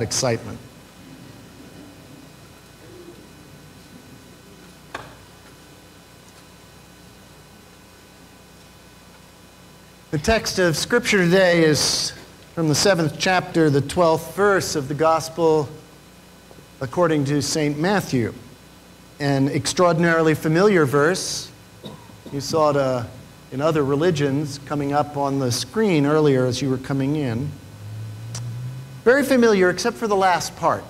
excitement. The text of Scripture today is from the 7th chapter, the 12th verse of the Gospel according to St. Matthew. An extraordinarily familiar verse. You saw it in other religions coming up on the screen earlier as you were coming in. Very familiar except for the last part.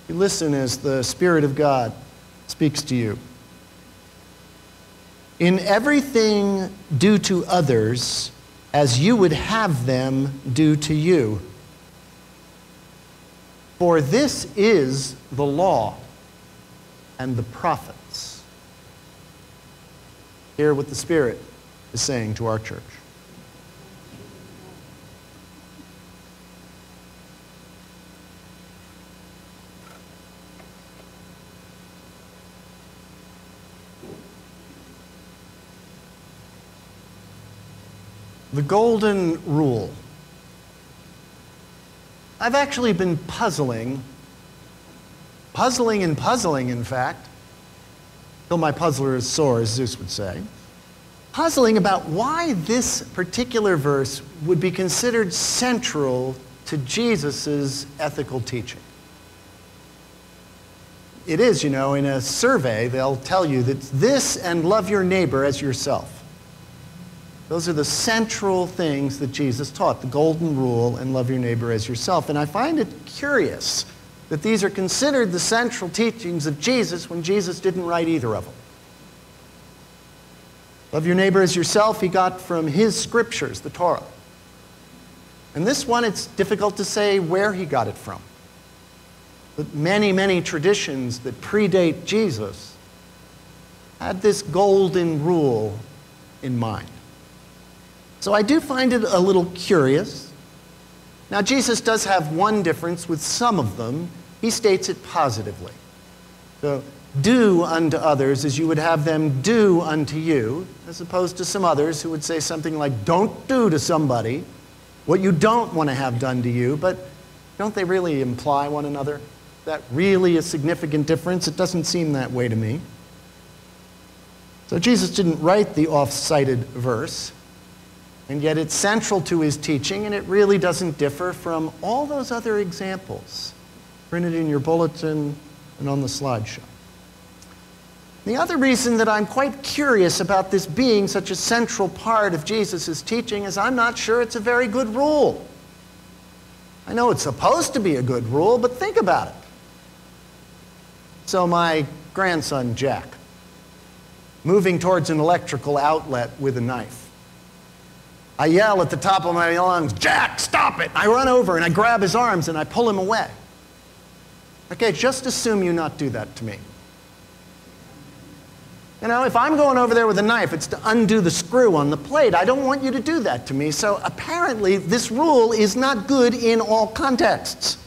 You listen as the Spirit of God speaks to you. In everything do to others as you would have them do to you. For this is the law and the prophets. Hear what the Spirit is saying to our church. The golden rule. I've actually been puzzling in fact, till my puzzler is sore, as Zeus would say, puzzling about why this particular verse would be considered central to Jesus' ethical teaching. It is, you know, in a survey, they'll tell you that this and love your neighbor as yourself. Those are the central things that Jesus taught, the golden rule and love your neighbor as yourself. And I find it curious that these are considered the central teachings of Jesus when Jesus didn't write either of them. Love your neighbor as yourself, he got from his scriptures, the Torah. And this one, it's difficult to say where he got it from. But many, many traditions that predate Jesus had this golden rule in mind. So I do find it a little curious. Now, Jesus does have one difference with some of them. He states it positively. So, do unto others as you would have them do unto you, as opposed to some others who would say something like, don't do to somebody what you don't want to have done to you, but don't they really imply one another? Is that really a significant difference? It doesn't seem that way to me. So Jesus didn't write the oft-cited verse. And yet it's central to his teaching, and it really doesn't differ from all those other examples printed in your bulletin and on the slideshow. The other reason that I'm quite curious about this being such a central part of Jesus' teaching is I'm not sure it's a very good rule. I know it's supposed to be a good rule, but think about it. So my grandson, Jack, moving towards an electrical outlet with a knife. I yell at the top of my lungs, Jack, stop it! I run over and I grab his arms and I pull him away. Okay, just assume you not do that to me. You know, if I'm going over there with a knife, it's to undo the screw on the plate. I don't want you to do that to me. So apparently this rule is not good in all contexts.